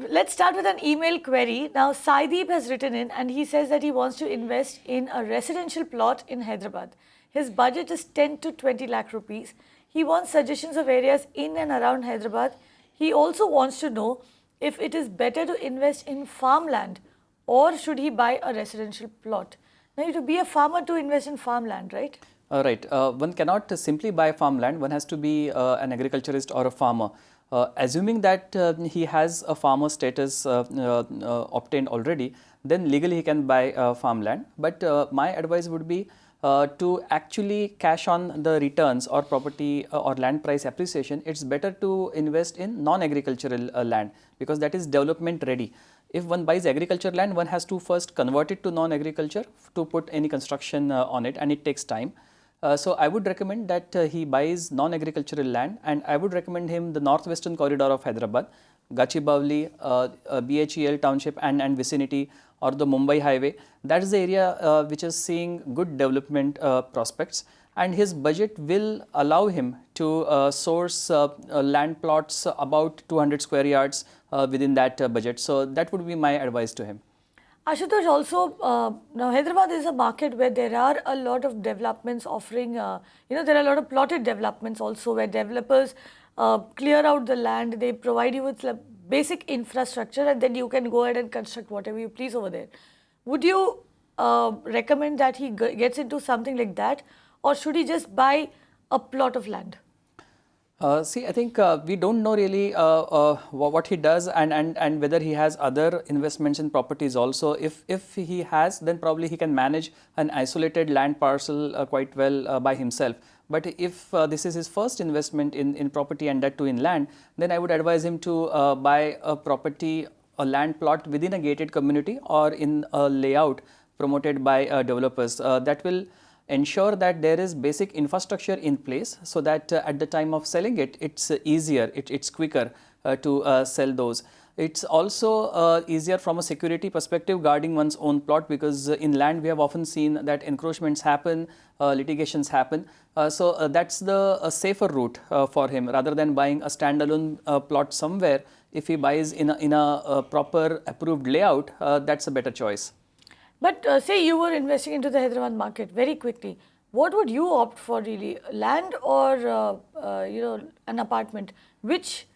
Let's start with an email query. Now, Saideep has written in and he says that he wants to invest in a residential plot in Hyderabad. His budget is 10 to 20 lakh rupees. He wants suggestions of areas in and around Hyderabad. He also wants to know if it is better to invest in farmland or should he buy a residential plot. Now, you have to be a farmer to invest in farmland, right? Right. One cannot simply buy farmland. One has to be an agriculturist or a farmer. Assuming that he has a farmer status obtained already, then legally he can buy farmland. But my advice would be to actually cash on the returns or property or land price appreciation. It's better to invest in non-agricultural land because that is development ready. If one buys agriculture land, one has to first convert it to non-agriculture to put any construction on it, and it takes time. So I would recommend that he buys non-agricultural land, and I would recommend him the northwestern corridor of Hyderabad, Gachibowli, BHEL township and vicinity, or the Mumbai highway. That is the area which is seeing good development prospects, and his budget will allow him to source land plots about 200 square yards within that budget. So that would be my advice to him. Ashutosh, also, now Hyderabad is a market where there are a lot of developments offering, there are a lot of plotted developments also where developers clear out the land, they provide you with basic infrastructure and then you can go ahead and construct whatever you please over there. Would you recommend that he gets into something like that, or should he just buy a plot of land? See, I think we don't know really what he does and whether he has other investments in properties also. If he has, then probably he can manage an isolated land parcel quite well by himself. But if this is his first investment in property and that too in land, then I would advise him to buy a property, a land plot within a gated community or in a layout promoted by developers. That will ensure that there is basic infrastructure in place so that at the time of selling it, it's easier, it's quicker to sell those. It's also easier from a security perspective guarding one's own plot, because in land we have often seen that encroachments happen, litigations happen. So that's the safer route for him rather than buying a standalone plot somewhere. If he buys in a proper approved layout, that's a better choice. But say you were investing into the Hyderabad market very quickly, what would you opt for really, land or an apartment? Which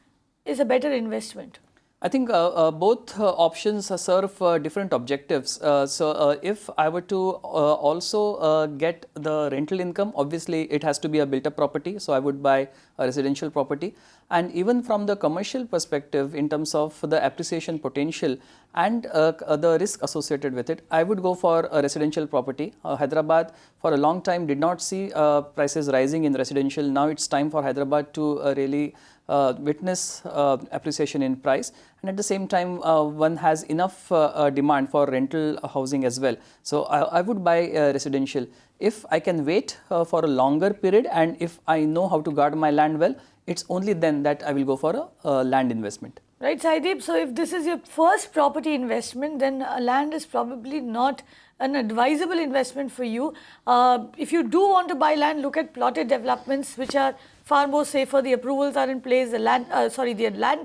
is a better investment? I think both options serve different objectives. So if I were to also get the rental income, obviously it has to be a built up property. So I would buy a residential property. And even from the commercial perspective, in terms of the appreciation potential and the risk associated with it, I would go for a residential property. Hyderabad for a long time did not see prices rising in residential. Now it's time for Hyderabad to really witness appreciation in price, and at the same time one has enough demand for rental housing as well. So I would buy residential. If I can wait for a longer period and if I know how to guard my land well, it's only then that I will go for a land investment. Right, Saideep. So if this is your first property investment, then land is probably not an advisable investment for you. If you do want to buy land, look at plotted developments, which are far more safer. The approvals are in place. The land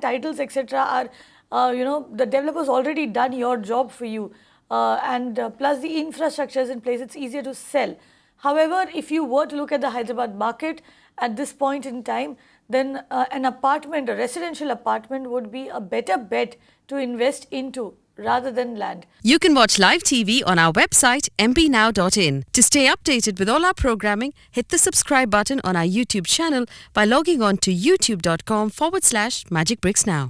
titles, etc. are, the developer's already done your job for you, and plus the infrastructure is in place. It's easier to sell. However, if you were to look at the Hyderabad market at this point in time, then an apartment, a residential apartment, would be a better bet to invest into rather than land. You can watch live TV on our website mpnow.in. To stay updated with all our programming, hit the subscribe button on our YouTube channel by logging on to youtube.com/magicbricksnow.